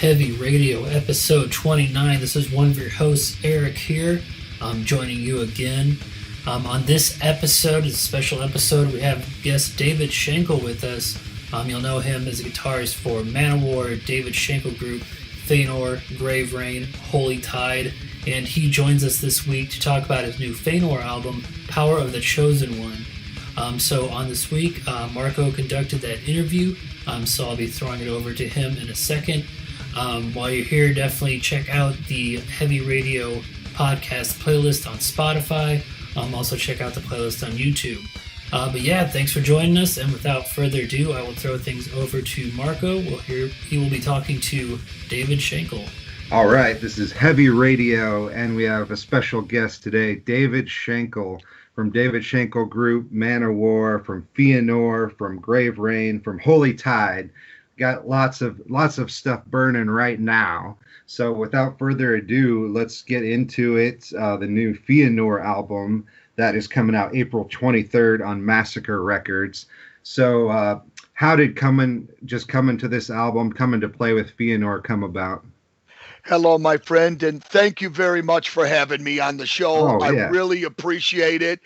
Heavy Radio, episode 29. This is one of your hosts, Eric here. I'm joining you again. On this episode, it's a special episode, we have guest David Shankle with us. You'll know him as a guitarist for MASSACRE, David Shankle Group, Feanor, Grave Rain, Holy Tide, and he joins us this week to talk about his new Feanor album, Power of the Chosen One. So on this week, Marco conducted that interview, so I'll be throwing it over to him in a second. While you're here, definitely check out the Heavy Radio podcast playlist on Spotify. Also check out the playlist on YouTube. But yeah, thanks for joining us, and without further ado, I will throw things over to Marco. He will be talking to David Shankle. All right, this is Heavy Radio, and we have a special guest today, David Shankle, from David Shankle Group, MASSACRE, from Feanor, from Grave Rain, from Holy Tide. Got lots of stuff burning right now. So without further ado, let's get into it. The new Feanor album that is coming out April 23rd on MASSACRE Records. So how did coming to this album, coming to play with Feanor, come about? Hello, my friend, and thank you very much for having me on the show. I really appreciate it.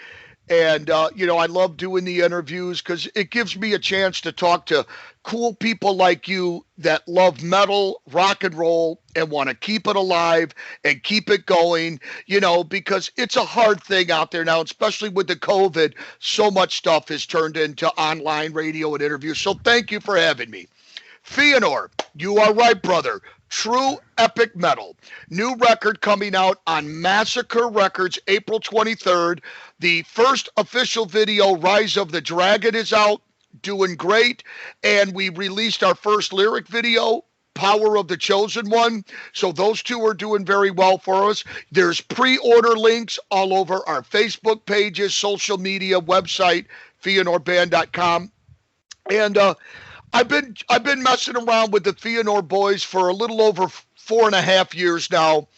And, I love doing the interviews because it gives me a chance to talk to cool people like you that love metal, rock and roll, and want to keep it alive and keep it going, because it's a hard thing out there now, especially with the COVID. So much stuff has turned into online radio and interviews. So thank you for having me. Feanor, you are right, brother. True epic metal. New record coming out on MASSACRE Records, April 23rd. The first official video, Rise of the Dragon, is out, doing great. And we released our first lyric video, Power of the Chosen One. So those two are doing very well for us. There's pre-order links all over our Facebook pages, social media, website, feanorband.com. And I've been messing around with the Feanor boys for a little over 4.5 years now.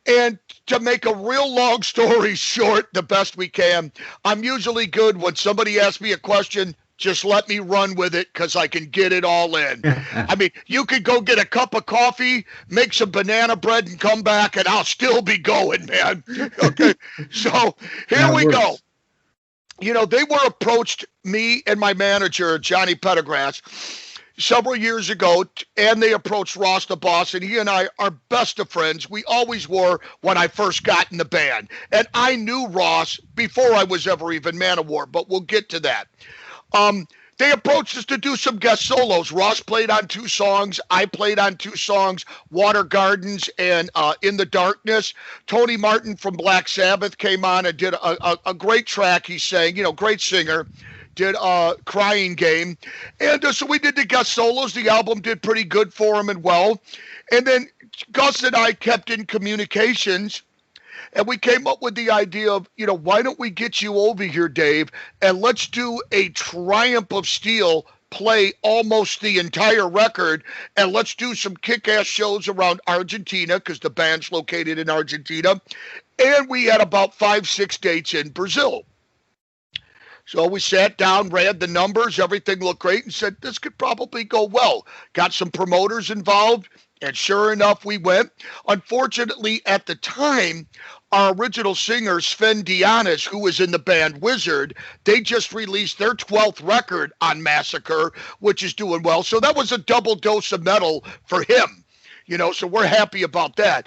And to make a real long story short, the best we can, I'm usually good when somebody asks me a question, just let me run with it because I can get it all in. I mean, you could go get a cup of coffee, make some banana bread, and come back, and I'll still be going, man. Okay, so here we go. They were approached, me and my manager, Johnny Pettigras, several years ago, and they approached Ross the Boss, and he and I are best of friends. We always were when I first got in the band. And I knew Ross before I was ever even MANOWAR, but we'll get to that. They approached us to do some guest solos. Ross played on 2 songs. I played on 2 songs, Water Gardens and In the Darkness. Tony Martin from Black Sabbath came on and did a great track. He sang, great singer, did Crying Game. And so we did the guest solos. The album did pretty good for him and well. And then Gus and I kept in communications. And we came up with the idea of, why don't we get you over here, Dave, and let's do a Triumph of Steel, play almost the entire record, and let's do some kick-ass shows around Argentina, because the band's located in Argentina. And we had about 5-6 dates in Brazil. So we sat down, ran the numbers, everything looked great, and said, this could probably go well. Got some promoters involved, and sure enough, we went. Unfortunately, at the time, our original singer, Sven Dianis, who was in the band Wizard, they just released their 12th record on MASSACRE, which is doing well. So that was a double dose of metal for him. So we're happy about that.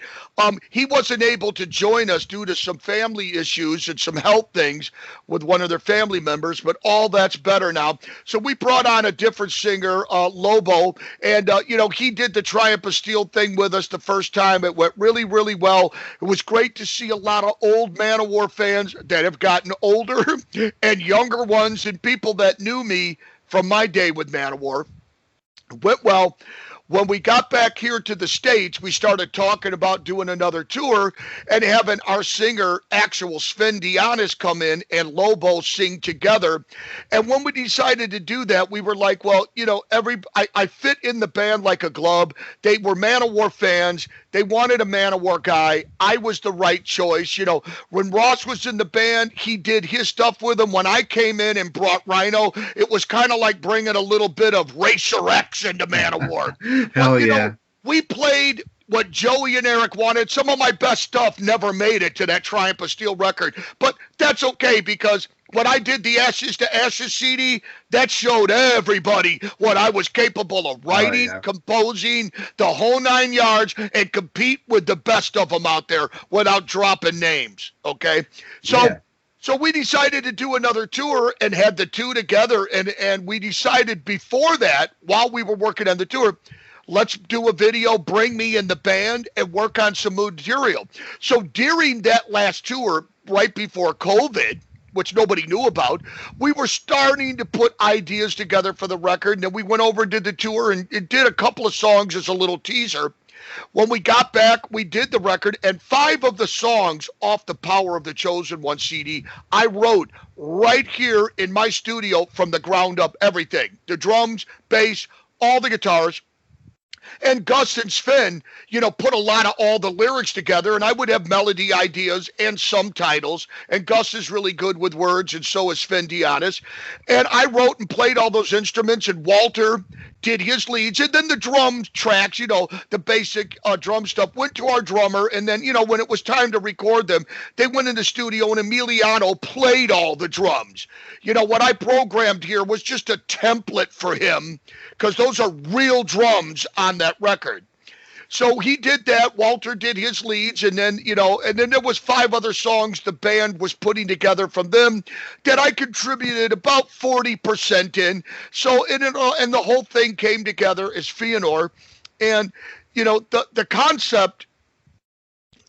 He wasn't able to join us due to some family issues and some health things with one of their family members, but all that's better now. So we brought on a different singer, Lobo, and, he did the Triumph of Steel thing with us the first time. It went really, really well. It was great to see a lot of old MANOWAR fans that have gotten older and younger ones and people that knew me from my day with MANOWAR. It went well. When we got back here to the States, we started talking about doing another tour and having our singer, actual Sven Dianis, come in and Lobo sing together. And when we decided to do that, we were like, well, I fit in the band like a glove. They were MANOWAR fans. They wanted a MANOWAR guy. I was the right choice. When Ross was in the band, he did his stuff with him. When I came in and brought Rhino, it was kind of like bringing a little bit of Racer X into MANOWAR. Hell yeah. we played what Joey and Eric wanted. Some of my best stuff never made it to that Triumph of Steel record, but that's okay, because when I did the Ashes to Ashes CD, that showed everybody what I was capable of writing, composing, the whole 9 yards, and compete with the best of them out there without dropping names, okay? So we decided to do another tour and had the two together, and we decided before that, while we were working on the tour, let's do a video, bring me in the band, and work on some material. So during that last tour, right before COVID, which nobody knew about, we were starting to put ideas together for the record, and then we went over and did the tour and did a couple of songs as a little teaser. When we got back, we did the record, and 5 of the songs off the Power of the Chosen One CD, I wrote right here in my studio from the ground up, everything. The drums, bass, all the guitars. And Gus and Sven, put a lot of all the lyrics together, and I would have melody ideas and some titles. And Gus is really good with words, and so is Sven Dionis. And I wrote and played all those instruments, and Walter did his leads. And then the drum tracks, the basic drum stuff, went to our drummer. And then, when it was time to record them, they went in the studio, and Emiliano played all the drums. What I programmed here was just a template for him, because those are real drums on that record. So he did that. Walter did his leads, and then there was 5 other songs the band was putting together from them that I contributed about 40% in. So and the whole thing came together as Feanor, and the concept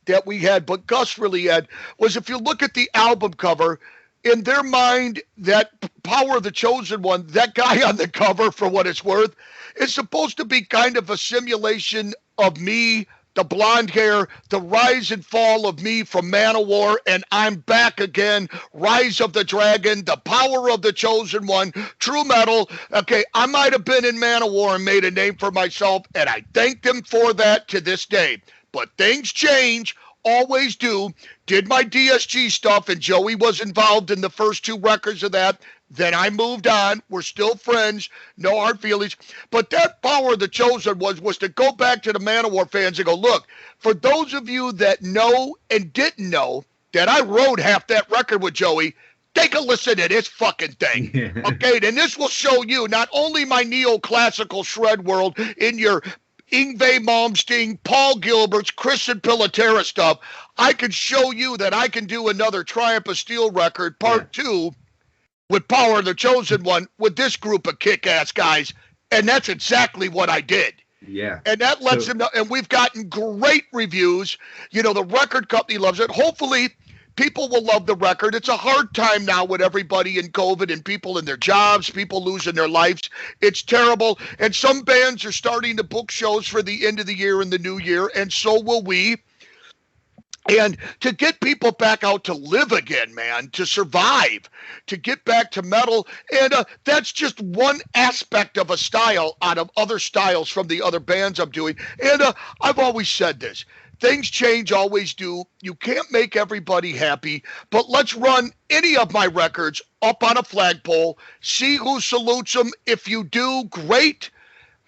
that we had, but Gus really had, was if you look at the album cover, in their mind, that Power of the Chosen One, that guy on the cover, for what it's worth, is supposed to be kind of a simulation of me, the blonde hair, the rise and fall of me from MANOWAR, and I'm back again, Rise of the Dragon, the Power of the Chosen One, true metal. Okay, I might have been in MANOWAR and made a name for myself, and I thank them for that to this day. But things change. Always do. Did my DSG stuff, and Joey was involved in the first 2 records of that. Then I moved on. We're still friends. No hard feelings. But that Power of the Chosen was to go back to the MANOWAR fans and go, look, for those of you that know and didn't know that I wrote half that record with Joey, take a listen to this fucking thing. Okay, and this will show you not only my neoclassical shred world in your Yngwie Malmsteen, Paul Gilbert's, Christian Pilatera stuff. I can show you that I can do another Triumph of Steel record, part 2, with Power of the Chosen One, with this group of kick-ass guys. And that's exactly what I did. Yeah. And that lets them know. And we've gotten great reviews. The record company loves it. Hopefully, people will love the record. It's a hard time now with everybody in COVID and people in their jobs, people losing their lives. It's terrible. And some bands are starting to book shows for the end of the year and the new year, and so will we. And to get people back out to live again, man, to survive, to get back to metal. And that's just one aspect of a style out of other styles from the other bands I'm doing. And I've always said this. Things change, always do. You can't make everybody happy, but let's run any of my records up on a flagpole, see who salutes them. If you do, great.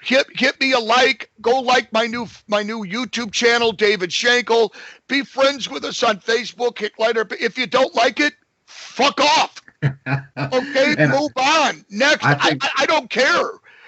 Hit me a like. Go like my new YouTube channel, David Shankle. Be friends with us on Facebook. Hit like. If you don't like it, fuck off. Okay, move on. Next. I don't care.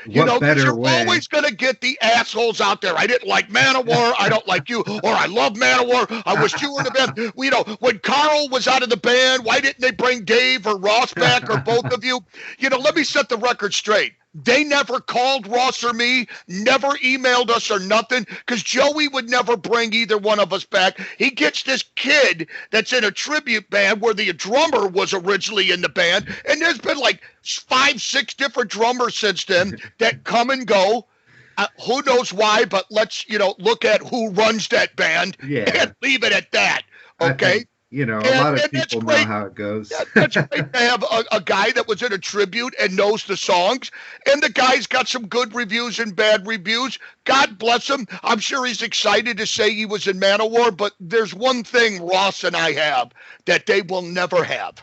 Better you're way? Always going to get the assholes out there. I didn't like MANOWAR. I don't like you. Or I love MANOWAR. I wish you were in the band. When Carl was out of the band, why didn't they bring Dave or Ross back or both of you? Let me set the record straight. They never called Ross or me, never emailed us or nothing, because Joey would never bring either one of us back. He gets this kid that's in a tribute band where the drummer was originally in the band, and there's been like 5, 6 different drummers since then that come and go. Who knows why, but let's, look at who runs that band and leave it at that, okay? A lot of people know how it goes. That's great to have a guy that was in a tribute and knows the songs. And the guy's got some good reviews and bad reviews. God bless him. I'm sure he's excited to say he was in MANOWAR, but there's one thing Ross and I have that they will never have.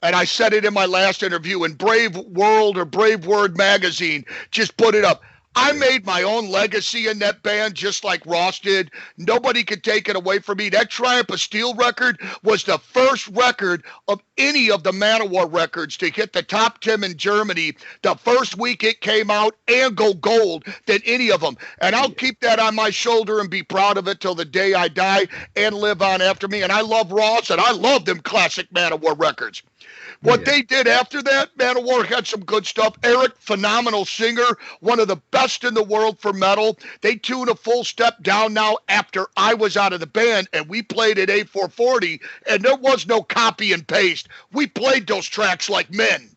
And I said it in my last interview, in Brave World or Brave Word magazine, just put it up. I made my own legacy in that band just like Ross did. Nobody could take it away from me. That Triumph of Steel record was the first record of any of the MANOWAR records to hit the top 10 in Germany the first week it came out and go gold than any of them. And I'll keep that on my shoulder and be proud of it till the day I die and live on after me. And I love Ross and I love them classic MANOWAR records. What they did after that, MANOWAR had some good stuff. Eric, phenomenal singer, one of the best in the world for metal. They tuned a full step down now after I was out of the band, and we played at A440, and there was no copy and paste. We played those tracks like men.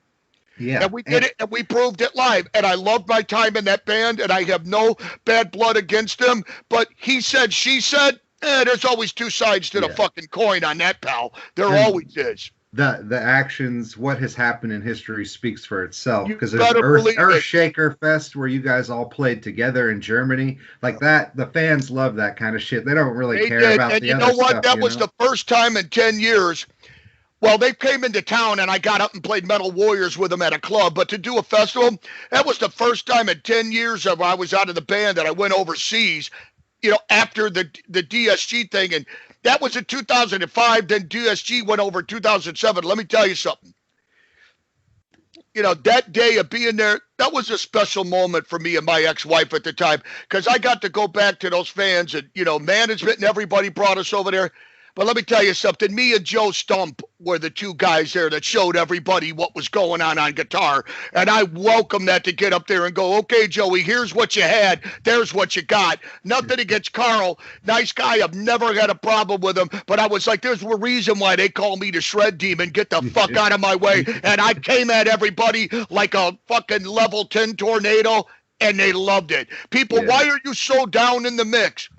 Yeah. And we did it, and we proved it live. And I loved my time in that band, and I have no bad blood against them. But he said, she said, there's always two sides to the fucking coin on that, pal. There always is. The actions, what has happened in history speaks for itself. Because there's Earthshaker Fest where you guys all played together in Germany. Like that, the fans love that kind of shit. They don't really care about the other stuff. And you know what? That was the first time in 10 years. Well, they came into town, and I got up and played Metal Warriors with them at a club. But to do a festival, that was the first time in 10 years of I was out of the band that I went overseas, after the DSG thing. And that was in 2005. Then DSG went over 2007. Let me tell you something. That day of being there, that was a special moment for me and my ex-wife at the time, because I got to go back to those fans and, management and everybody brought us over there. But let me tell you something. Me and Joe Stump were the two guys there that showed everybody what was going on guitar. And I welcome that to get up there and go, okay, Joey, here's what you had. There's what you got. Nothing against Carl. Nice guy. I've never had a problem with him. But I was like, there's a reason why they call me the Shred Demon. Get the fuck out of my way. And I came at everybody like a fucking level 10 tornado, and they loved it. People, why are you so down in the mix?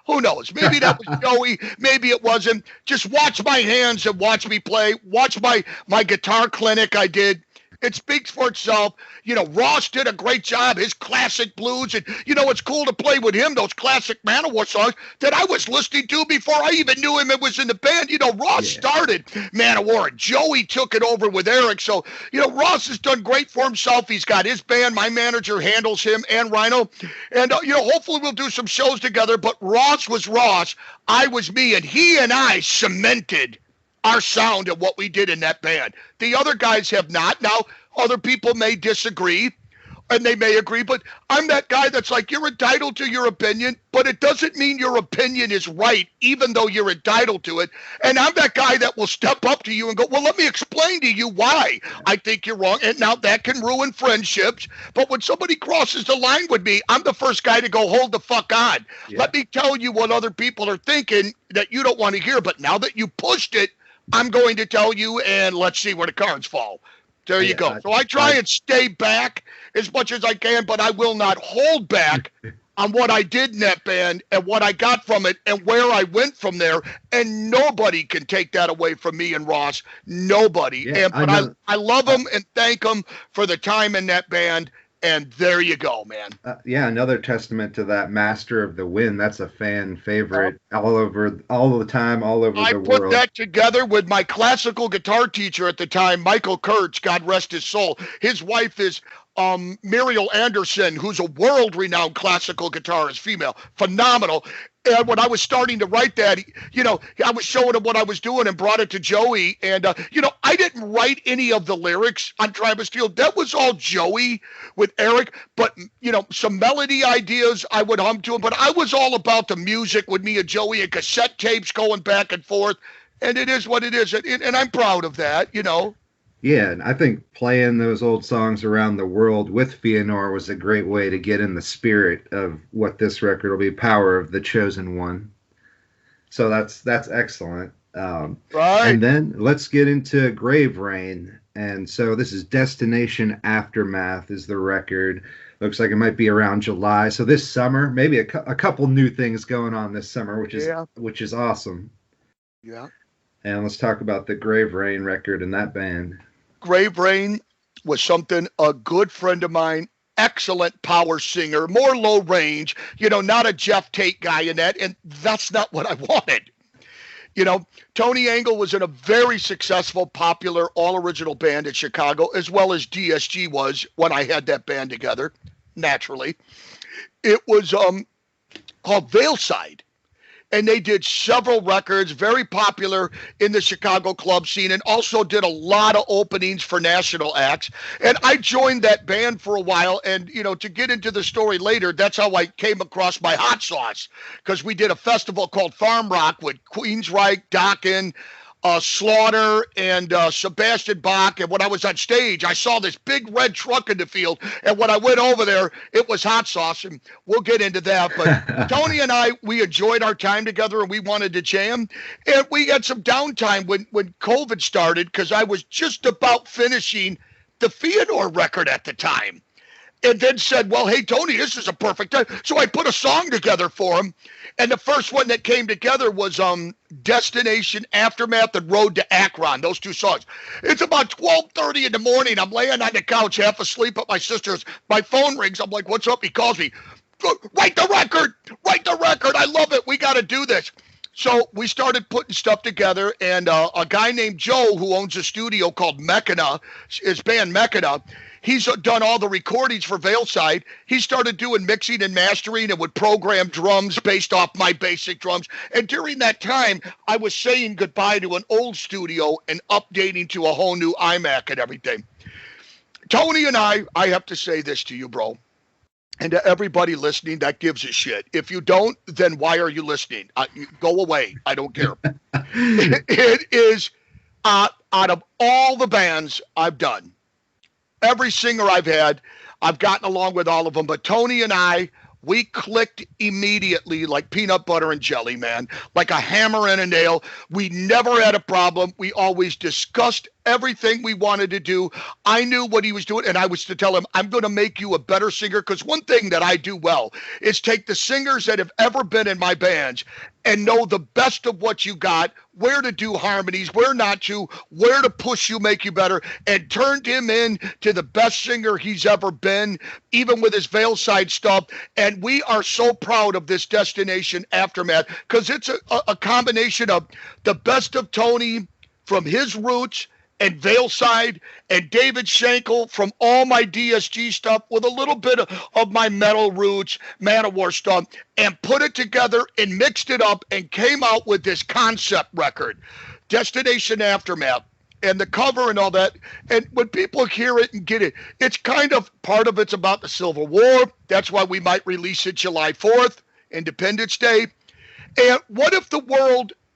Who knows? Maybe that was Joey. Maybe it wasn't. Just watch my hands and watch me play. Watch my guitar clinic I did. It speaks for itself. Ross did a great job. His classic blues. And, it's cool to play with him, those classic MANOWAR songs that I was listening to before I even knew him and was in the band. Ross started MANOWAR, and Joey took it over with Eric. So, Ross has done great for himself. He's got his band. My manager handles him and Rhino. And, hopefully we'll do some shows together. But Ross was Ross. I was me. And he and I cemented our sound and what we did in that band. The other guys have not. Now, other people may disagree, and they may agree, but I'm that guy that's like, you're entitled to your opinion, but it doesn't mean your opinion is right, even though you're entitled to it. And I'm that guy that will step up to you and go, well, let me explain to you why I think you're wrong. And now that can ruin friendships, but when somebody crosses the line with me, I'm the first guy to go, hold the fuck on. Let me tell you what other people are thinking that you don't want to hear, but now that you pushed it, I'm going to tell you, and let's see where the cards fall. There you go. So I try and stay back as much as I can, but I will not hold back on what I did in that band and what I got from it and where I went from there. And nobody can take that away from me and Ross. Nobody. But I love them and thank them for the time in that band. And there you go, man. Another testament to that Master of the Wind. That's a fan favorite all the time, all over the world. I put that together with my classical guitar teacher at the time, Michael Kurtz, God rest his soul. His wife is Muriel Anderson, who's a world-renowned classical guitarist, female, phenomenal. And when I was starting to write that, I was showing him what I was doing and brought it to Joey. And, I didn't write any of the lyrics on Triumph of Steel. That was all Joey with Eric. But, some melody ideas I would hum to him. But I was all about the music with me and Joey and cassette tapes going back and forth. And it is what it is. And I'm proud of that, Yeah, and I think playing those old songs around the world with Feanor was a great way to get in the spirit of what this record will be, Power of the Chosen One. So that's excellent. Right. And then let's get into Grave Rain. And so this is Destination Aftermath is the record. Looks like it might be around July. So this summer, maybe a couple new things going on this summer, which is awesome. Yeah. And let's talk about the Grave Rain record and that band. Grave Rain was something a good friend of mine, excellent power singer, more low range, not a Jeff Tate guy in that, and that's not what I wanted. Tony Angle was in a very successful, popular, all-original band in Chicago, as well as DSG was when I had that band together. naturally. It was called Veilside. And they did several records, very popular in the Chicago club scene, and also did a lot of openings for national acts. And I joined that band for a while. And, you know, to get into the story later, that's how I came across my hot sauce, because we did a festival called Farm Rock with Queensryche, Dokken, Slaughter, and Sebastian Bach. And when I was on stage, I saw this big red truck in the field. And when I went over there, it was hot sauce. And we'll get into that. But Tony and I, we enjoyed our time together, and we wanted to jam. And we had some downtime when COVID started, because I was just about finishing the Feanor record at the time. And then said, well, hey, Tony, this is a perfect time. So I put a song together for him. And the first one that came together was Destination Aftermath and Road to Akron, those two songs. It's about 12:30 in the morning. I'm laying on the couch, half asleep at my sister's. My phone rings. I'm like, what's up? He calls me. Write the record. Write the record. I love it. We got to do this. So we started putting stuff together, and a guy named Joe, who owns a studio called Mechana, his band Mechana, he's done all the recordings for Veilside. He started doing mixing and mastering and would program drums based off my basic drums. And during that time, I was saying goodbye to an old studio and updating to a whole new iMac and everything. Tony and I have to say this to you, bro, and to everybody listening that gives a shit. If you don't, then why are you listening? Go away. I don't care. It is, out of all the bands I've done, every singer I've had, I've gotten along with all of them. But Tony and I, we clicked immediately like peanut butter and jelly, man, like a hammer and a nail. We never had a problem. We always discussed everything we wanted to do. I knew what he was doing, and I was to tell him, I'm going to make you a better singer, because one thing that I do well is take the singers that have ever been in my bands and know the best of what you got, where to do harmonies, where not to, where to push you, make you better, and turned him in to the best singer he's ever been, even with his Veilside stuff. And we are so proud of this Destination Aftermath, because it's a combination of the best of Tony from his roots and Veilside, and David Shankle from all my DSG stuff with a little bit of my metal roots, MASSACRE stuff, and put it together and mixed it up and came out with this concept record, Destination Aftermath, and the cover and all that. And when people hear it and get it, it's kind of, part of it's about the Civil War. That's why we might release it July 4th, Independence Day. And what if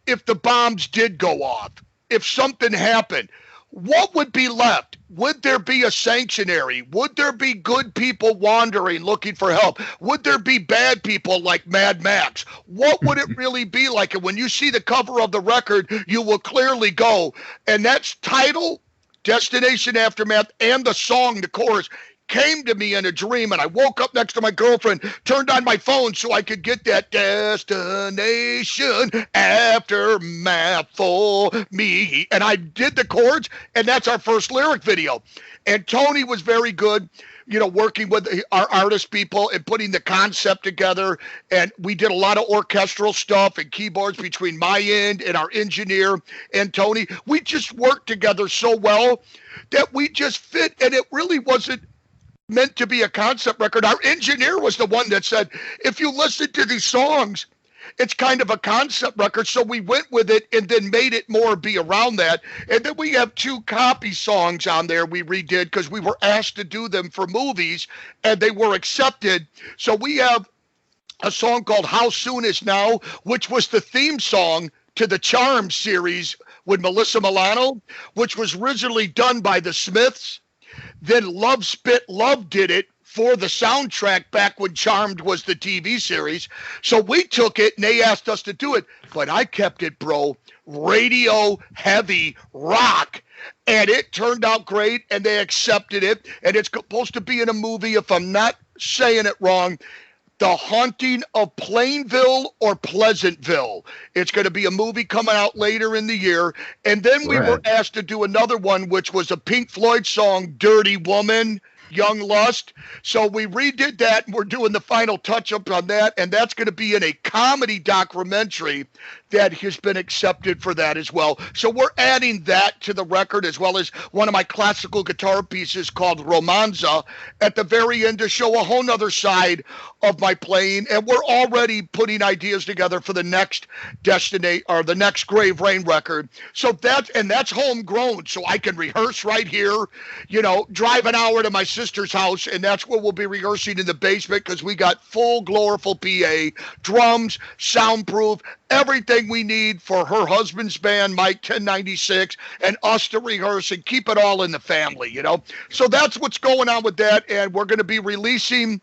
if the bombs did go off, if something happened, what would be left? Would there be a sanctuary? Would there be good people wandering looking for help? Would there be bad people like Mad Max? What would it really be like? And when you see the cover of the record, you will clearly go. And that's title, Destination Aftermath, and the song, the chorus, came to me in a dream, and I woke up next to my girlfriend, turned on my phone so I could get that Destination Aftermath for me. And I did the chords, and that's our first lyric video. And Tony was very good, you know, working with our artist people and putting the concept together. And we did a lot of orchestral stuff and keyboards between my end and our engineer and Tony. We just worked together so well that we just fit, and it really wasn't meant to be a concept record. Our engineer was the one that said, if you listen to these songs, it's kind of a concept record. So we went with it and then made it more be around that. And then we have 2 copy songs on there we redid because we were asked to do them for movies and they were accepted. So we have a song called How Soon Is Now, which was the theme song to the Charmed series with Melissa Milano, which was originally done by the Smiths. Then Love Spit Love did it for the soundtrack back when Charmed was the TV series. So we took it and they asked us to do it. But I kept it, bro, radio heavy rock. And it turned out great and they accepted it. And it's supposed to be in a movie, if I'm not saying it wrong, The Haunting of Plainville or Pleasantville. It's going to be a movie coming out later in the year. And then we were asked to do another one, which was a Pink Floyd song, Dirty Woman. Young Lust. So we redid that, and we're doing the final touch-up on that, and that's going to be in a comedy documentary that has been accepted for that as well. So we're adding that to the record, as well as one of my classical guitar pieces called Romanza at the very end to show a whole nother side of my playing. And we're already putting ideas together for the next the next Grave Rain record. So that's homegrown, so I can rehearse right here, drive an hour to my sister's house, and that's where we'll be rehearsing, in the basement, because we got full glorified PA, drums, soundproof, everything we need for her husband's band, Mike 1096, and us to rehearse and keep it all in the family, So that's what's going on with that, and we're going to be releasing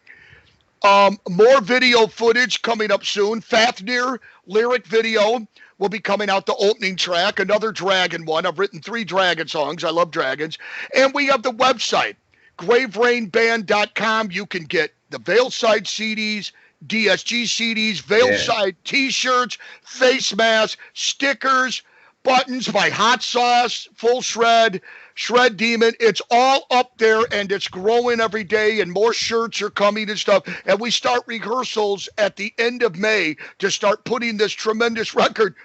more video footage coming up soon. Fafnir lyric video will be coming out, the opening track, another Dragon one. I've written 3 Dragon songs. I love dragons. And we have the website, graverainband.com. You can get the Veilside CDs, DSG CDs, Veilside T-shirts, face masks, stickers, buttons by Hot Sauce, Full Shred, Shred Demon. It's all up there, and it's growing every day, and more shirts are coming and stuff. And we start rehearsals at the end of May to start putting this tremendous record,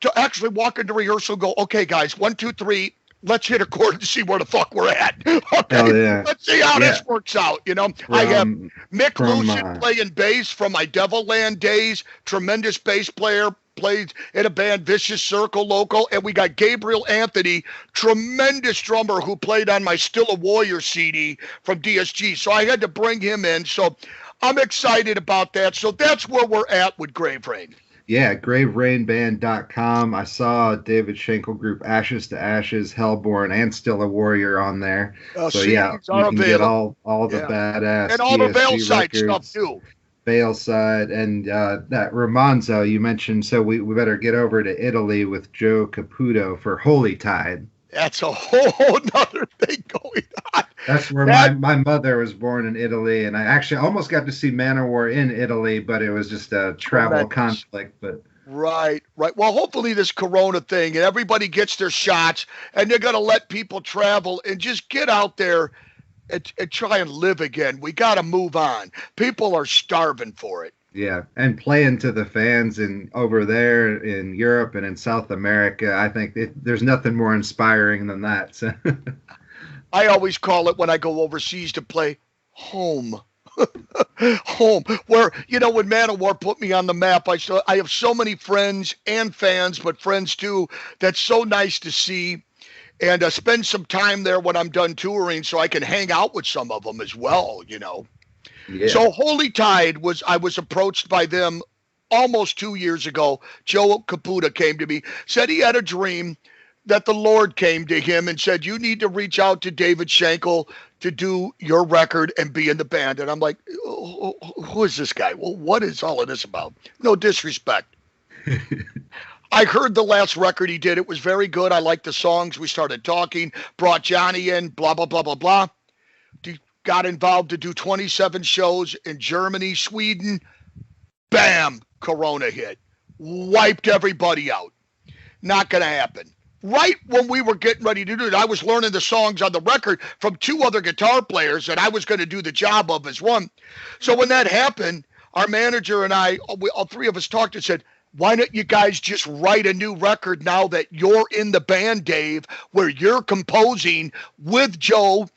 to actually walk into rehearsal and go, okay, guys, 1, 2, 3, let's hit a chord and see where the fuck we're at. Okay, let's see how this works out. I have Mick Lucien playing bass from my Devilland days, tremendous bass player, played in a band, Vicious Circle local, and we got Gabriel Anthony, tremendous drummer, who played on my Still a Warrior CD from DSG. So I had to bring him in. So I'm excited about that. So that's where we're at with Grave Rain. Yeah, graverainband.com. I saw David Shankle Group, Ashes to Ashes, Hellborn, and Still a Warrior on there. So yeah, you can get all the badass and all the Veilside stuff too. Veilside and that Romanzo you mentioned. So we better get over to Italy with Joe Caputo for Holy Tide. That's a whole nother thing going on. That's where my mother was born, in Italy, and I actually almost got to see MANOWAR in Italy, but it was just a travel conflict. But Right. Well, hopefully this corona thing, and everybody gets their shots, and they're going to let people travel and just get out there and try and live again. We got to move on. People are starving for it. Yeah, and playing to the fans over there in Europe and in South America, I think there's nothing more inspiring than that. So. I always call it, when I go overseas to play, home. Home. Where, when MANOWAR put me on the map, I have so many friends and fans, but friends too, that's so nice to see. And spend some time there when I'm done touring, so I can hang out with some of them as well, Yeah. So Holy Tide I was approached by them almost 2 years ago. Joe Caputo came to me, said he had a dream that the Lord came to him and said, you need to reach out to David Shankle to do your record and be in the band. And I'm like, who is this guy? Well, what is all of this about? No disrespect. I heard the last record he did. It was very good. I liked the songs. We started talking, brought Johnny in, blah, blah, blah, blah, blah. Got involved to do 27 shows in Germany, Sweden. Bam, corona hit. Wiped everybody out. Not going to happen. Right when we were getting ready to do it, I was learning the songs on the record from 2 other guitar players that I was going to do the job of as one. So when that happened, our manager and I, all 3 of us talked and said, why don't you guys just write a new record now that you're in the band, Dave, where you're composing with Joe?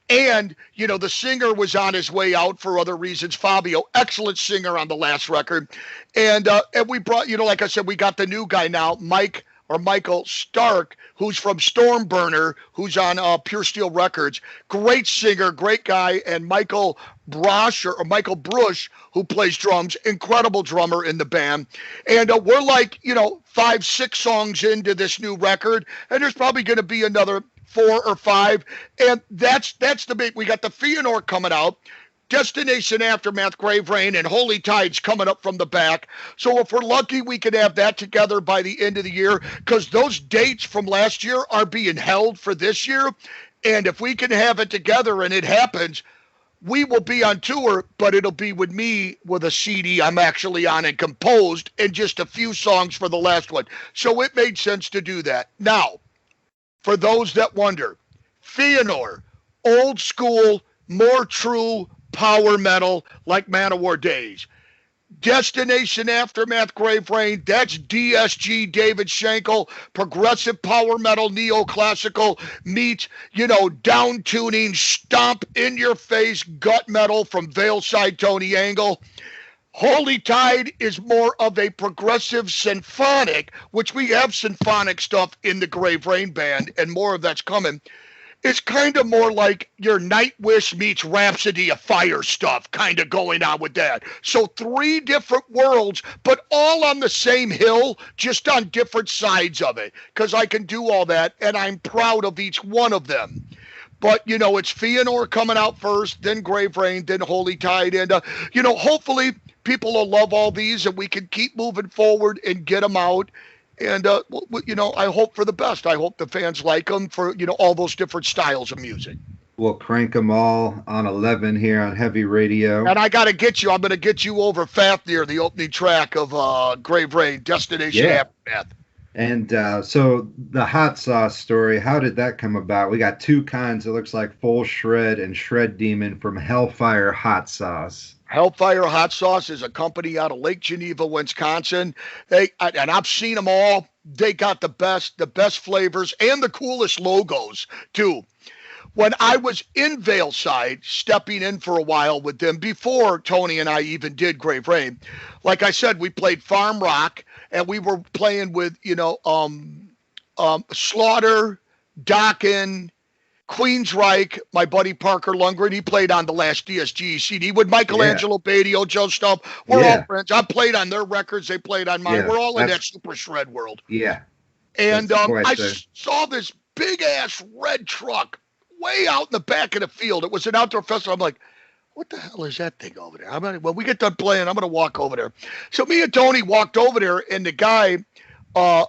And, the singer was on his way out for other reasons. Fabio, excellent singer on the last record. And we brought, like I said, we got the new guy now, Michael Stark, who's from Stormburner, who's on Pure Steel Records. Great singer, great guy. And Michael Brush, who plays drums, incredible drummer in the band. And we're like, 5, 6 songs into this new record, and there's probably going to be another 4 or 5. And that's the big. We got the Feanor coming out. Destination Aftermath, Grave Rain, and Holy Tide's coming up from the back. So if we're lucky, we can have that together by the end of the year, because those dates from last year are being held for this year. And if we can have it together and it happens, we will be on tour, but it'll be with me with a CD I'm actually on and composed, and just a few songs for the last one. So it made sense to do that. Now, for those that wonder, Feanor, old school more true power metal like Manowar days. Destination Aftermath, Grave Rain, that's DSG, David Shankle, progressive power metal, neoclassical, meets, down tuning, stomp in your face, gut metal from Veilside Tony Angle. Holy Tide is more of a progressive symphonic, which we have symphonic stuff in the Grave Rain band, and more of that's coming. It's kind of more like your Nightwish meets Rhapsody of Fire stuff kind of going on with that. So 3 different worlds, but all on the same hill, just on different sides of it, because I can do all that, and I'm proud of each one of them. But, it's Feanor coming out first, then Grave Rain, then Holy Tide, and, hopefully people will love all these, and we can keep moving forward and get them out. And, I hope for the best. I hope the fans like them for, all those different styles of music. We'll crank them all on 11 here on Heavy Radio. And I got to get you. I'm going to get you over Fafnir, the opening track of Grave Rain, Destination Aftermath. And so the hot sauce story, how did that come about? We got 2 kinds. It looks like Full Shred and Shred Demon from Hellfire Hot Sauce. Hellfire Hot Sauce is a company out of Lake Geneva, Wisconsin. And I've seen them all. They got the best flavors and the coolest logos too. When I was in Veilside, stepping in for a while with them before Tony and I even did Grave Rain, like I said, we played Farm Rock, and we were playing with Slaughter, Dokken, Queensryche, my buddy Parker Lundgren, he played on the last DSG CD with Michelangelo Badio, Joe Stubb. We're all friends. I played on their records. They played on mine. Yeah, we're all in that Super Shred world. Yeah. And I saw this big-ass red truck way out in the back of the field. It was an outdoor festival. I'm like, what the hell is that thing over there? When we get done playing, I'm going to walk over there. So me and Tony walked over there, and the guy, I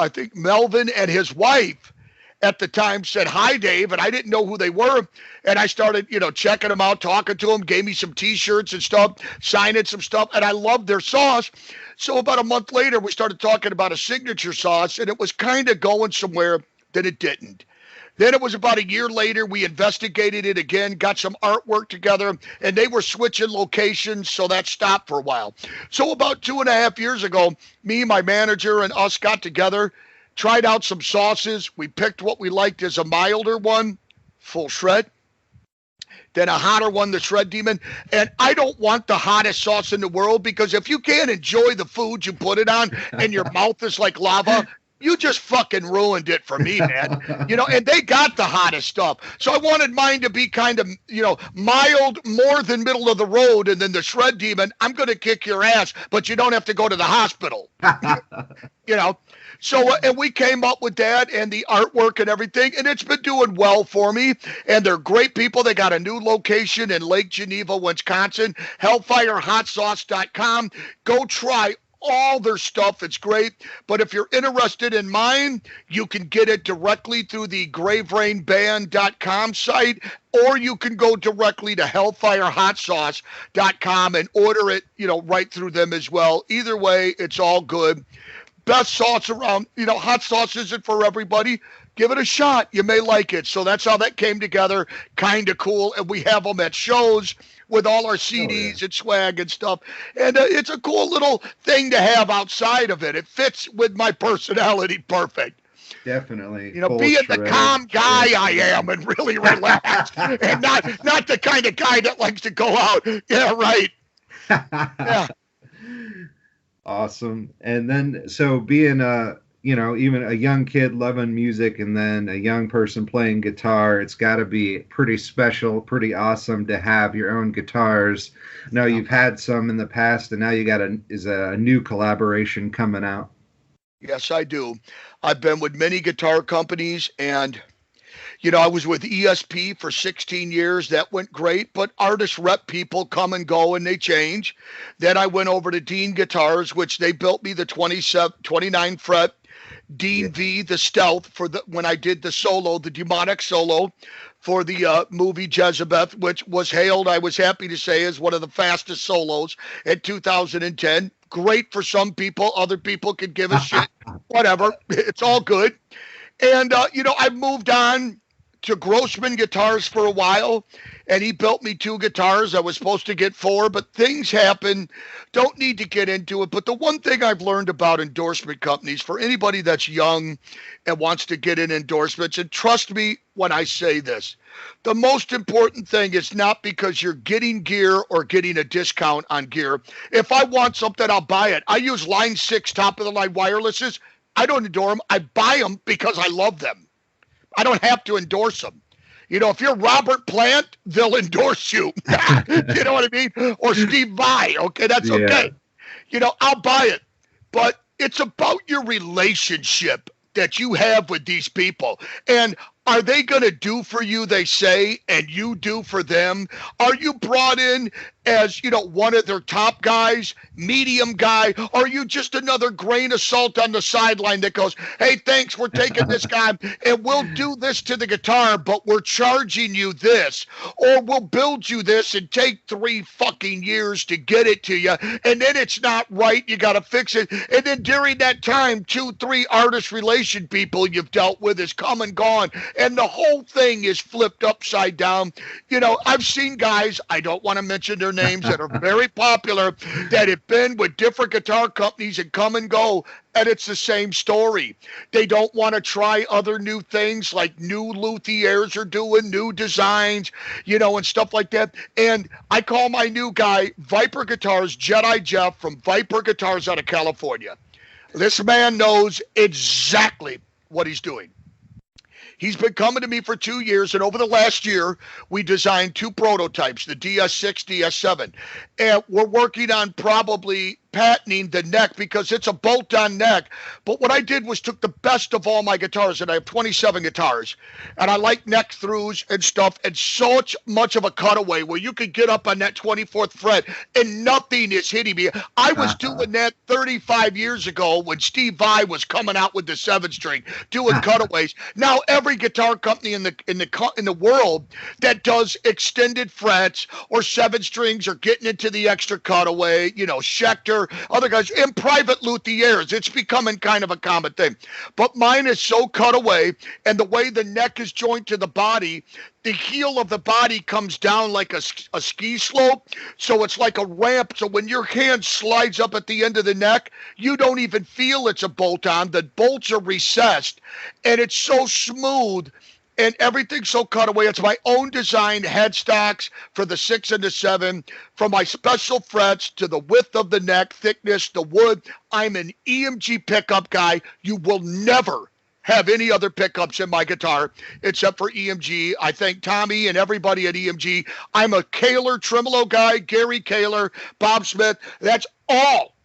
think Melvin and his wife, at the time said, "Hi, Dave," and I didn't know who they were. And I started, checking them out, talking to them, gave me some T-shirts and stuff, signing some stuff, and I loved their sauce. So about a month later, we started talking about a signature sauce, and it was kind of going somewhere that it didn't. Then it was about a year later, we investigated it again, got some artwork together, and they were switching locations, so that stopped for a while. So about 2.5 years ago, me, my manager, and us got together, tried out some sauces. We picked what we liked as a milder one, Full Shred. Then a hotter one, the Shred Demon. And I don't want the hottest sauce in the world, because if you can't enjoy the food you put it on and your mouth is like lava, you just fucking ruined it for me, man. And they got the hottest stuff. So I wanted mine to be kind of, mild, more than middle of the road. And then the Shred Demon, I'm going to kick your ass, but you don't have to go to the hospital. So, and we came up with that and the artwork and everything, and it's been doing well for me. And they're great people. They got a new location in Lake Geneva, Wisconsin, hellfirehotsauce.com. Go try all their stuff. It's great. But if you're interested in mine, you can get it directly through the graverainband.com site, or you can go directly to hellfirehotsauce.com and order it, right through them as well. Either way, it's all good. Best sauce around. Hot sauce isn't for everybody. Give it a shot. You may like it. So that's how that came together. Kind of cool. And we have them at shows with all our CDs and swag and stuff. And it's a cool little thing to have outside of it. It fits with my personality perfect. Definitely. Being the calm guy I am and really relaxed and not the kind of guy that likes to go out. Yeah, right. Yeah. Awesome. And then, so being even a young kid loving music and then a young person playing guitar, it's got to be pretty special, pretty awesome to have your own guitars. Now you've had some in the past, and now you got a new collaboration coming out. Yes, I do. I've been with many guitar companies, and I was with ESP for 16 years. That went great, but artist rep people come and go and they change. Then I went over to Dean Guitars, which they built me the 29 fret Dean V, the Stealth, when I did the solo, the demonic solo for the movie Jezebel, which was hailed, I was happy to say, as one of the fastest solos in 2010. Great for some people. Other people could give a shit. Whatever. It's all good. And, I've moved on to Grossman Guitars for a while, and he built me 2 guitars. I was supposed to get 4, but things happen. Don't need to get into it. But the one thing I've learned about endorsement companies, for anybody that's young and wants to get in endorsements, and trust me when I say this, the most important thing is not because you're getting gear or getting a discount on gear. If I want something, I'll buy it. I use Line 6 top-of-the-line wirelesses. I don't endorse them. I buy them because I love them. I don't have to endorse them. You know, if you're Robert Plant, they'll endorse you. You know what I mean? Or Steve Vai. Okay, that's okay. You know, I'll buy it. But it's about your relationship that you have with these people. And are they going to do for you, they say, and you do for them? Are you brought in as, you know, one of their top guys, medium guy? Or are you just another grain of salt on the sideline that goes, hey, thanks, we're taking this guy, and we'll do this to the guitar, but we're charging you this. Or we'll build you this and take 3 fucking years to get it to you, and then it's not right, you got to fix it. And then during that time, 2, 3 artist relation people you've dealt with is come and gone. And the whole thing is flipped upside down. You know, I've seen guys, I don't want to mention their names, that are very popular, that have been with different guitar companies and come and go, and it's the same story. They don't want to try other new things like new luthiers are doing, new designs, you know, and stuff like that. And I call my new guy Viper Guitars, Jedi Jeff from Viper Guitars out of California. This man knows exactly what he's doing. He's been coming to me for 2 years, and over the last year, we designed 2 prototypes, the DS6, DS7. And we're working on probably patenting the neck because it's a bolt-on neck. But what I did was took the best of all my guitars, and I have 27 guitars, and I like neck throughs and stuff, and so much of a cutaway where you could get up on that 24th fret and nothing is hitting me. I was doing that 35 years ago when Steve Vai was coming out with the 7-string, doing cutaways. Now every guitar company in the world that does extended frets or 7 strings or getting into the extra cutaway, you know, Schecter, other guys, and private luthiers. It's becoming kind of a common thing. But mine is so cut away, and the way the neck is joined to the body, the heel of the body comes down like a ski slope, so it's like a ramp. So when your hand slides up at the end of the neck, you don't even feel it's a bolt-on. The bolts are recessed, and it's so smooth, and everything's so cut away. It's my own designed headstocks for the 6 and the 7, from my special frets to the width of the neck, thickness, the wood. I'm an EMG pickup guy. You will never have any other pickups in my guitar except for EMG. I thank Tommy and everybody at EMG. I'm a Kaler tremolo guy, Gary Kaler, Bob Smith. That's all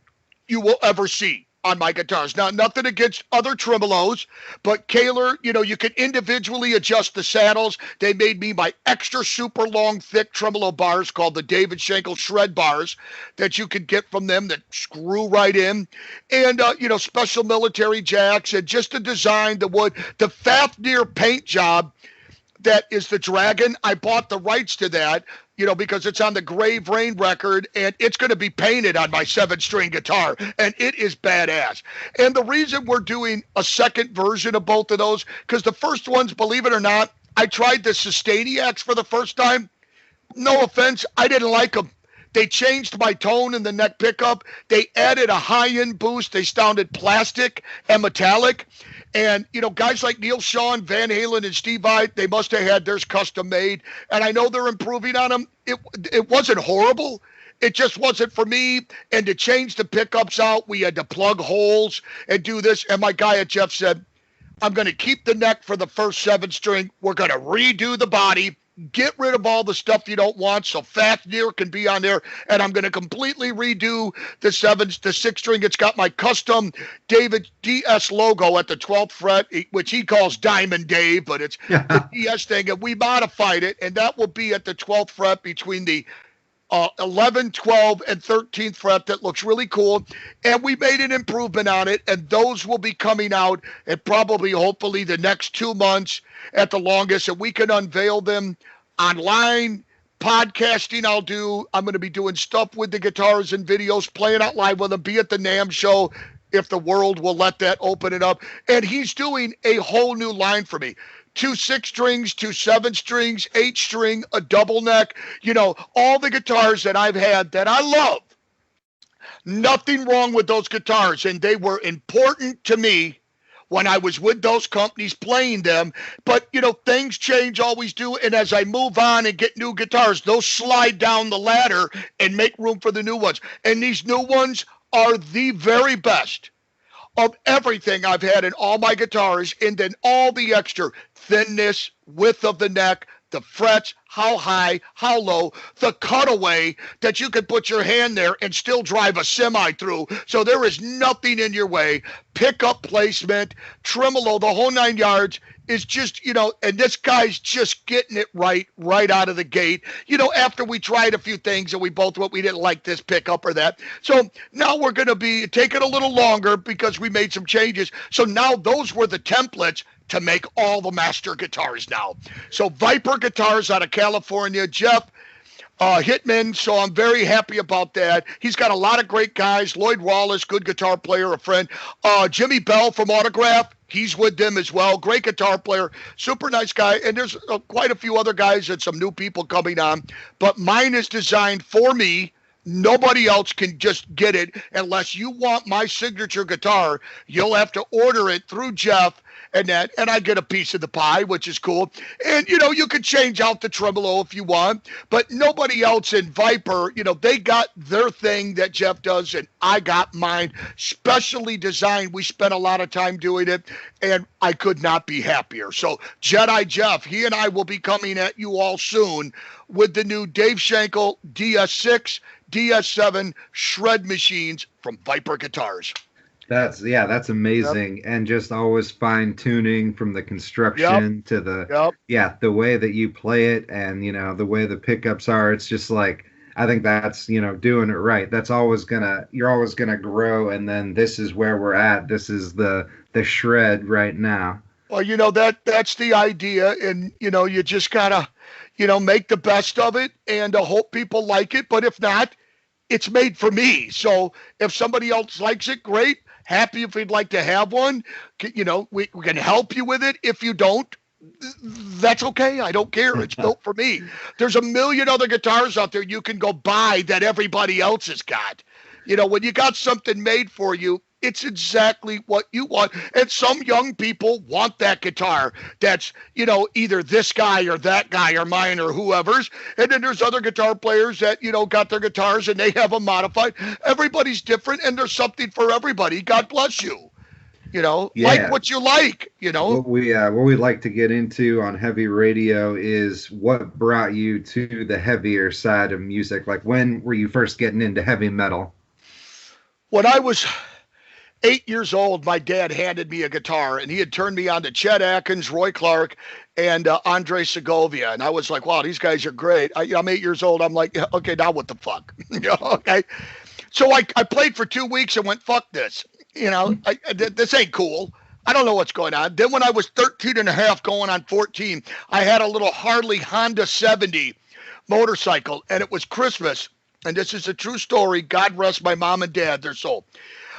you will ever see on my guitars. Now, nothing against other tremolos, but Kaler, you know, you can individually adjust the saddles. They made me my extra super long, thick tremolo bars called the David Shankle Shred bars that you can get from them that screw right in. And, you know, special military jacks, and just to design the wood. The Fafnir paint job that is the Dragon, I bought the rights to that, you know, because it's on the Grave Rain record, and it's going to be painted on my 7-string guitar, and it is badass. And the reason we're doing a second version of both of those, because the first ones, believe it or not, I tried the Sustainiacs for the first time. No offense, I didn't like them. They changed my tone in the neck pickup. They added a high-end boost. They sounded plastic and metallic. And, you know, guys like Neil Sean, Van Halen, and Steve Vai, they must have had theirs custom made. And I know they're improving on them. It wasn't horrible. It just wasn't for me. And to change the pickups out, we had to plug holes and do this. And my guy at Jeff said, I'm going to keep the neck for the first 7-string. We're going to redo the body. Get rid of all the stuff you don't want so Fafnir can be on there, and I'm going to completely redo the 6-string. It's got my custom David DS logo at the 12th fret, which he calls Diamond Dave, but it's the DS thing, and we modified it, and that will be at the 12th fret between the 11, 12, and 13th fret. That looks really cool, and we made an improvement on it, and those will be coming out at probably, hopefully, the next 2 months at the longest, and we can unveil them online. Podcasting I'm going to be doing stuff with the guitars and videos, playing out live with them, be at the NAMM show if the world will let that open it up. And he's doing a whole new line for me. 2 6-strings, 2 7-strings, 8-string, a double neck, all the guitars that I've had that I love. Nothing wrong with those guitars, and they were important to me when I was with those companies playing them. But, things change, always do. And as I move on and get new guitars, those slide down the ladder and make room for the new ones. And these new ones are the very best of everything I've had in all my guitars. And then all the extra thinness, width of the neck, the frets, how high, how low, the cutaway that you could put your hand there and still drive a semi through. So there is nothing in your way. Pickup placement, tremolo, the whole 9 yards is just, and this guy's just getting it right out of the gate. After we tried a few things and we didn't like this pickup or that. So now we're going to be taking a little longer because we made some changes. So now those were the templates to make all the master guitars now. So Viper Guitars out of California, Jeff Hitman, so I'm very happy about that. He's got a lot of great guys. Lloyd Wallace, good guitar player, a friend. Jimmy Bell from Autograph, he's with them as well. Great guitar player, super nice guy. And there's quite a few other guys and some new people coming on. But mine is designed for me. Nobody else can just get it unless you want my signature guitar. You'll have to order it through Jeff. And I get a piece of the pie, which is cool. And, you can change out the tremolo if you want. But nobody else in Viper, they got their thing that Jeff does, and I got mine specially designed. We spent a lot of time doing it, and I could not be happier. So Jedi Jeff, he and I will be coming at you all soon with the new Dave Shankle DS6, DS7 shred machines from Viper Guitars. That's amazing. Yep. And just always fine tuning from the construction to the way that you play it and, the way the pickups are. It's just like, I think that's, doing it right. That's you're always going to grow. And then this is where we're at. This is the shred right now. Well, that's the idea. And, you just gotta, make the best of it and hope people like it. But if not, it's made for me. So if somebody else likes it, great. Happy if you'd like to have one. We can help you with it. If you don't, that's okay. I don't care. It's built for me. There's a million other guitars out there you can go buy that everybody else has got. When you got something made for you, it's exactly what you want. And some young people want that guitar that's, either this guy or that guy or mine or whoever's. And then there's other guitar players that, got their guitars and they have them modified. Everybody's different and there's something for everybody. God bless you. Like what you like, What we'd like to get into on Heavy Radio is what brought you to the heavier side of music. Like, when were you first getting into heavy metal? When I was 8 years old, my dad handed me a guitar, and he had turned me on to Chet Atkins, Roy Clark, and Andre Segovia. And I was like, wow, these guys are great. I'm 8 years old. I'm like, okay, now what the fuck? Okay. So I played for 2 weeks and went, fuck this. This ain't cool. I don't know what's going on. Then when I was 13 and a half going on 14, I had a little Harley Honda 70 motorcycle, and it was Christmas. And this is a true story. God rest my mom and dad, their soul.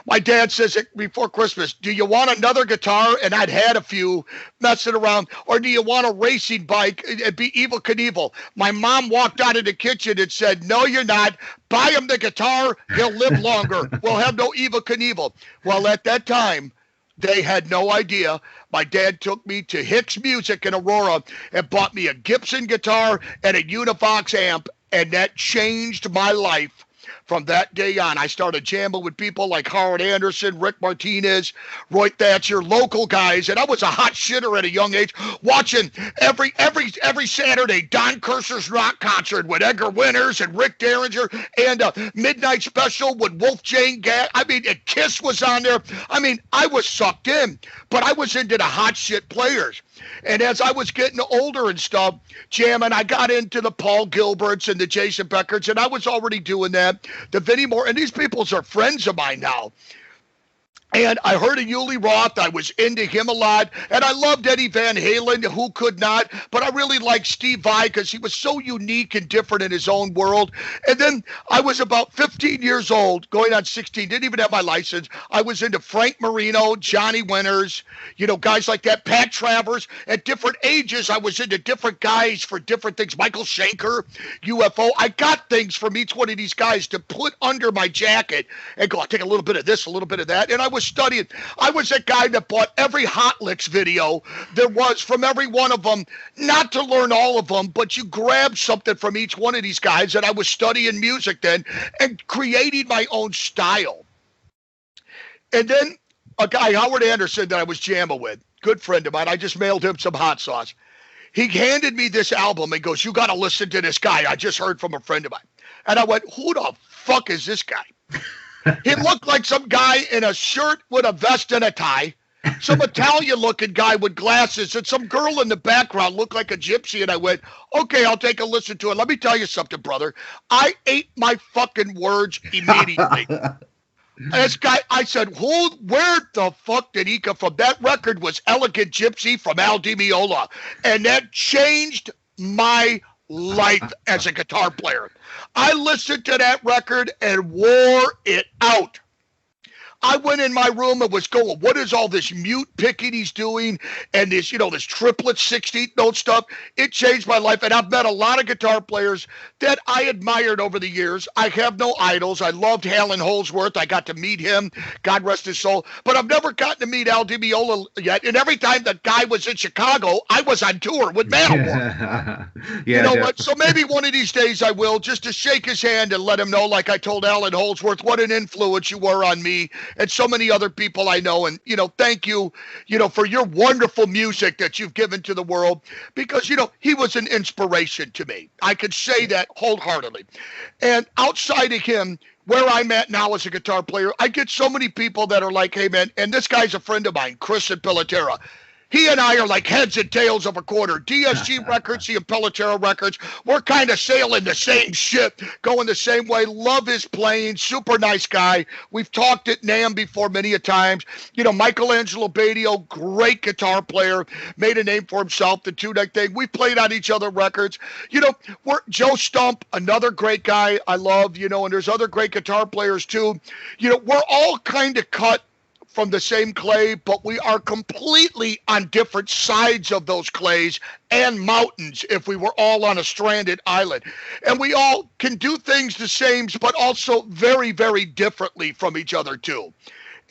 My dad says before Christmas, do you want another guitar? And I'd had a few messing around. Or do you want a racing bike? It'd be Evel Knievel. My mom walked out of the kitchen and said, no, you're not. Buy him the guitar. He'll live longer. We'll have no Evel Knievel. Well, at that time, they had no idea. My dad took me to Hicks Music in Aurora and bought me a Gibson guitar and a Univox amp. And that changed my life. From that day on, I started jamming with people like Howard Anderson, Rick Martinez, Roy Thatcher, local guys, and I was a hot shitter at a young age, watching every Saturday Don Kerser's rock concert with Edgar Winters and Rick Derringer, and a midnight special with Wolf Jane Gatt. Kiss was on there. I was sucked in, but I was into the hot shit players. And as I was getting older and stuff, jamming, I got into the Paul Gilberts and the Jason Beckerts, and I was already doing that. The Vinnie Moore, and these people are friends of mine now. And I heard of Uli Roth. I was into him a lot. And I loved Eddie Van Halen, who could not. But I really liked Steve Vai because he was so unique and different in his own world. And then I was about 15 years old, going on 16, didn't even have my license. I was into Frank Marino, Johnny Winters, guys like that, Pat Travers. At different ages, I was into different guys for different things. Michael Schenker, UFO. I got things from each one of these guys to put under my jacket and go, I'll take a little bit of this, a little bit of that. And I was studying. I was that guy that bought every Hot Licks video there was from every one of them, not to learn all of them, but you grab something from each one of these guys. And I was studying music then and creating my own style. And then a guy, Howard Anderson, that I was jamming with, good friend of mine, I just mailed him some hot sauce. He handed me this album and goes, you got to listen to this guy. I just heard from a friend of mine. And I went, who the fuck is this guy? He looked like some guy in a shirt with a vest and a tie, some Italian-looking guy with glasses, and some girl in the background looked like a gypsy. And I went, okay, I'll take a listen to it. Let me tell you something, brother. I ate my fucking words immediately. This guy, I said, where the fuck did he come from? That record was Elegant Gypsy from Al Di Meola, and that changed my life as a guitar player. I listened to that record and wore it out. I went in my room and was going, what is all this mute picking he's doing and this, this triplet 16th note stuff? It changed my life. And I've met a lot of guitar players that I admired over the years. I have no idols. I loved Alan Holdsworth. I got to meet him. God rest his soul. But I've never gotten to meet Al Di Meola yet. And every time the guy was in Chicago, I was on tour with Manowar. You know what? So maybe one of these days I will, just to shake his hand and let him know, like I told Alan Holdsworth, what an influence you were on me and so many other people I know. And, thank you, for your wonderful music that you've given to the world, because, he was an inspiration to me. I could say that wholeheartedly. And outside of him, where I'm at now as a guitar player, I get so many people that are like, hey, man, and this guy's a friend of mine, Chris and Pilatera. He and I are like heads and tails of a quarter. DSG Records, the Impelotero Records, we're kind of sailing the same ship, going the same way. Love his playing, super nice guy. We've talked at NAMM before many a times. Michelangelo Badio, great guitar player, made a name for himself, the two-neck thing. We played on each other records. We're Joe Stump, another great guy I love, and there's other great guitar players too. We're all kind of cut from the same clay, but we are completely on different sides of those clays and mountains if we were all on a stranded island. And we all can do things the same, but also very, very differently from each other too.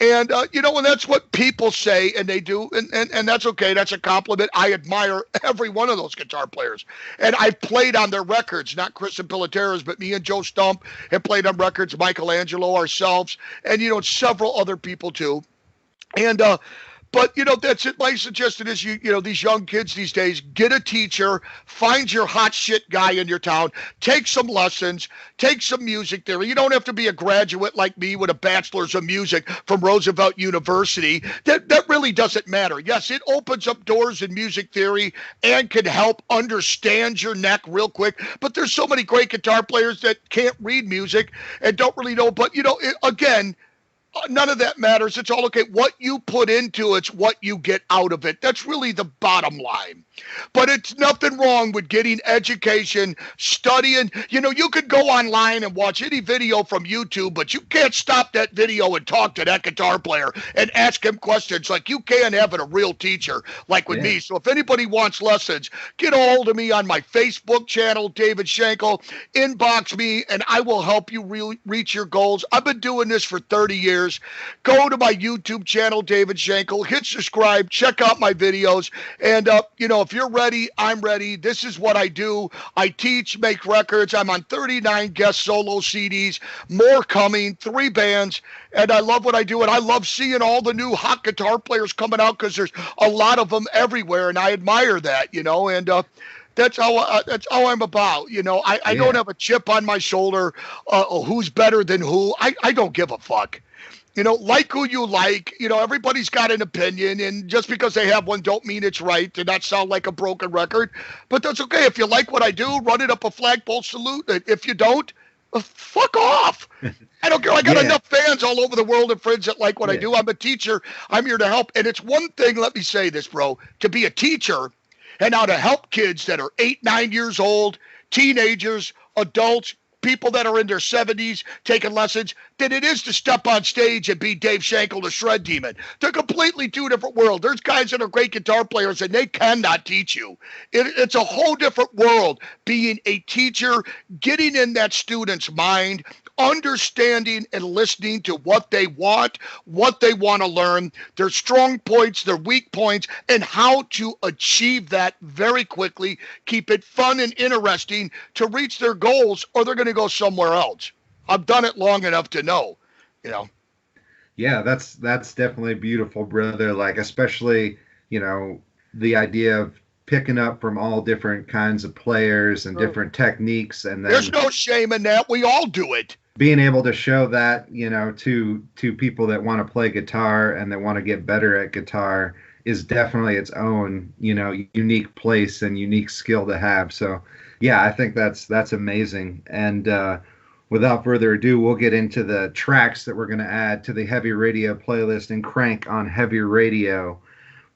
And, and that's what people say, and they do, and that's okay. That's a compliment. I admire every one of those guitar players. And I've played on their records, not Chris and Pilatera's, but me and Joe Stump have played on records, Michelangelo, ourselves, and, several other people too. And, but, that's it. My suggestion is, these young kids these days, get a teacher, find your hot shit guy in your town, take some lessons, take some music theory. You don't have to be a graduate like me with a bachelor's of music from Roosevelt University. That really doesn't matter. Yes, it opens up doors in music theory and can help understand your neck real quick. But there's so many great guitar players that can't read music and don't really know. But, again, none of that matters. It's all okay. What you put into it's what you get out of it. That's really the bottom line. But it's nothing wrong with getting education, studying. You could go online and watch any video from YouTube, but you can't stop that video and talk to that guitar player and ask him questions like you can having a real teacher like with me. So if anybody wants lessons, get a hold of me on my Facebook channel, David Shankle. Inbox me, and I will help you reach your goals. I've been doing this for 30 years. Go to my YouTube channel, David Shankle. Hit subscribe. Check out my videos. And, if you're ready, I'm ready. This is what I do. I teach, make records. I'm on 39 guest solo CDs, more coming, 3 bands, and I love what I do. And I love seeing all the new hot guitar players coming out because there's a lot of them everywhere, and I admire that, and that's how I'm about. I don't have a chip on my shoulder. Who's better than who? I don't give a fuck. Like who you like. Everybody's got an opinion, and just because they have one don't mean it's right and not sound like a broken record. But that's okay. If you like what I do, run it up a flagpole salute. If you don't, fuck off. I don't care. I got enough fans fans all over the world and friends that like what I do. I'm a teacher. I'm here to help. And it's one thing, let me say this, bro, to be a teacher and now to help kids that are 8, 9 years old, teenagers, adults, people that are in their 70s taking lessons, than it is to step on stage and be Dave Shankle, the Shred Demon. They're completely two different worlds. There's guys that are great guitar players and they cannot teach you. It's a whole different world being a teacher, getting in that student's mind, understanding and listening to what they want to learn, their strong points, their weak points, and how to achieve that very quickly, keep it fun and interesting to reach their goals, or they're going to go somewhere else. I've done it long enough to know, Yeah, that's definitely beautiful, brother. Like, especially, the idea of picking up from all different kinds of players and different techniques, and then there's no shame in that. We all do it. Being able to show that, to people that want to play guitar and that want to get better at guitar is definitely its own, unique place and unique skill to have. So, yeah, I think that's amazing. And without further ado, we'll get into the tracks that we're going to add to the Heavy Radio playlist and crank on Heavy Radio.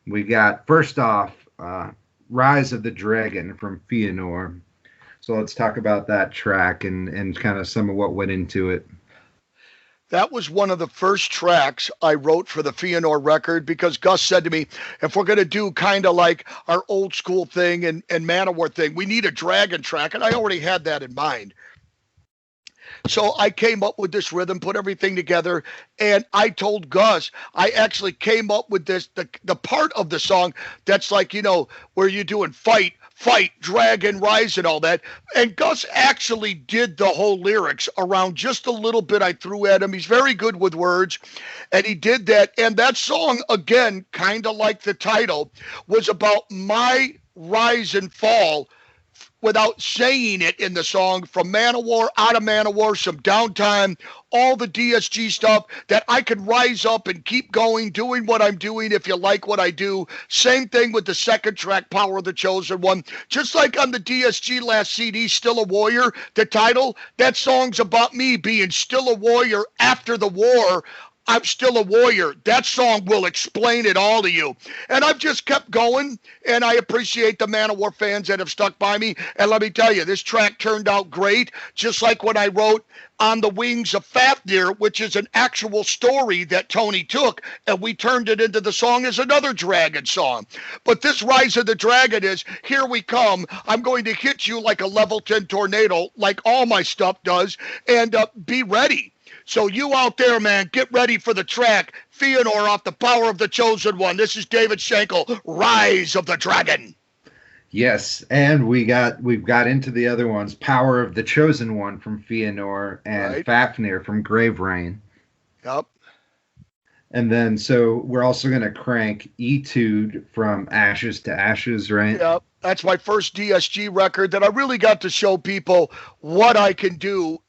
We got, first off, Rise of the Dragon from Feanor. So let's talk about that track and kind of some of what went into it. That was one of the first tracks I wrote for the Feanor record because Gus said to me, if we're going to do kind of like our old school thing and MASSACRE thing, we need a dragon track. And I already had that in mind. So I came up with this rhythm, put everything together, and I told Gus, I actually came up with this, the part of the song that's like, where you're doing fight, dragon, rise, and all that. And Gus actually did the whole lyrics around just a little bit I threw at him. He's very good with words, and he did that. And that song, again, kind of like the title, was about my rise and fall without saying it in the song, from MASSACRE, out of MASSACRE, some downtime, all the DSG stuff, that I could rise up and keep going, doing what I'm doing if you like what I do. Same thing with the second track, Power of the Chosen One. Just like on the DSG last CD, Still a Warrior, the title, that song's about me being still a warrior after the war. I'm still a warrior. That song will explain it all to you. And I've just kept going, and I appreciate the MASSACRE fans that have stuck by me. And let me tell you, this track turned out great, just like when I wrote On the Wings of Fafnir, which is an actual story that Tony took, and we turned it into the song as another dragon song. But this Rise of the Dragon is, here we come. I'm going to hit you like a level 10 tornado, like all my stuff does, and be ready. So you out there, man, get ready for the track, Feanor off the Power of the Chosen One. This is David Shankle, Rise of the Dragon. Yes, and we've got into the other ones, Power of the Chosen One from Feanor and Fafnir from Grave Rain. Yep. And then, so we're also going to crank Etude from Ashes to Ashes, right? Yep. That's my first DSG record that I really got to show people what I can do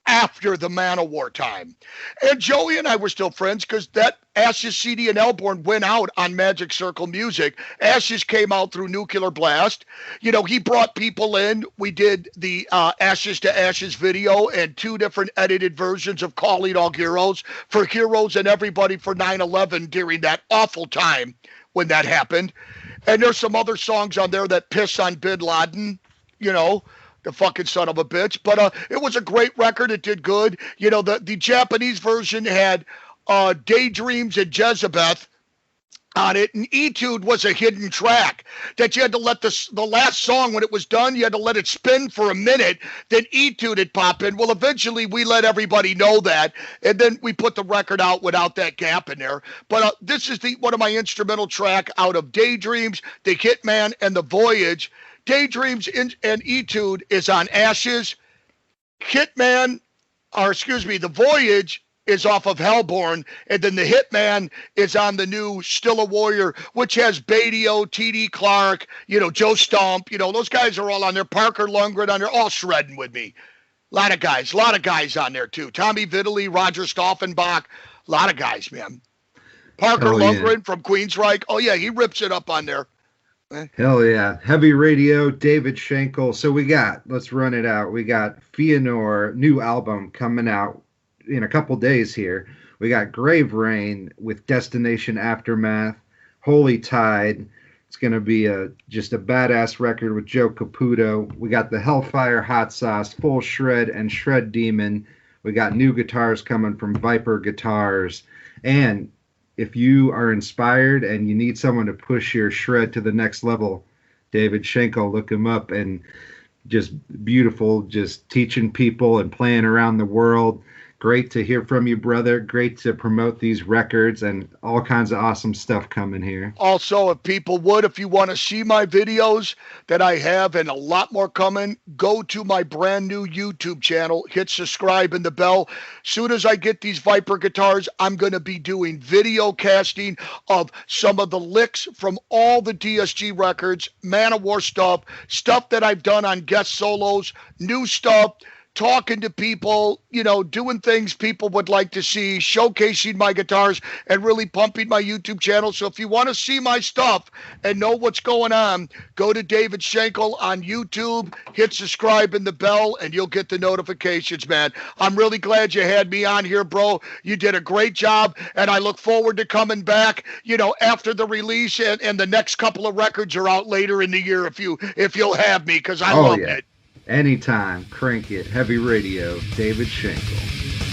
after the MASSACRE time. And Joey and I were still friends because that Ashes CD and Elborn went out on Magic Circle Music. Ashes came out through Nuclear Blast. He brought people in. We did the Ashes to Ashes video and 2 different edited versions of Calling All Heroes for heroes and everybody for 9/11 during that awful time when that happened. And there's some other songs on there that piss on Bin Laden, the fucking son of a bitch. But it was a great record. It did good. The Japanese version had Daydreams and Jezebeth on it, and Etude was a hidden track that you had to let the last song, when it was done, you had to let it spin for a minute, then Etude would pop in. Well, eventually we let everybody know that, and then we put the record out without that gap in there. But this is one of my instrumental track out of Daydreams, The Hitman, and The Voyage. Daydreams and Etude is on Ashes. The Voyage is off of Hellborn, and then the Hitman is on the new Still a Warrior, which has Badio, T.D. Clark, Joe Stump, those guys are all on there. Parker Lundgren on there, all shredding with me. A lot of guys on there too. Tommy Vitale, Roger Stauffenbach, a lot of guys, man. Parker Lundgren from Queensryche, oh yeah, he rips it up on there. Hell yeah. Heavy Radio, David Shankle. So let's run it out. We got Feanor, new album coming out in a couple days here. We got Grave Rain with Destination Aftermath, Holy Tide. It's going to be just a badass record with Joe Caputo. We got the Hellfire Hot Sauce, Full Shred, and Shred Demon. We got new guitars coming from Viper Guitars. And if you are inspired and you need someone to push your shred to the next level, David Shankle, look him up. And just beautiful, just teaching people and playing around the world. Great to hear from you, brother. Great to promote these records and all kinds of awesome stuff coming here. Also, if people would, if you want to see my videos that I have and a lot more coming, go to my brand new YouTube channel, hit subscribe and the bell. Soon as I get these Viper guitars, I'm going to be doing video casting of some of the licks from all the DSG records, MANOWAR stuff that I've done on guest solos, new stuff, talking to people, doing things people would like to see, showcasing my guitars, and really pumping my YouTube channel. So if you want to see my stuff and know what's going on, go to David Shankle on YouTube, hit subscribe and the bell, and you'll get the notifications, man. I'm really glad you had me on here, bro. You did a great job, and I look forward to coming back, after the release, and the next couple of records are out later in the year if you'll have me, because I love it. Anytime. Crank it. Heavy Radio. David Shankle.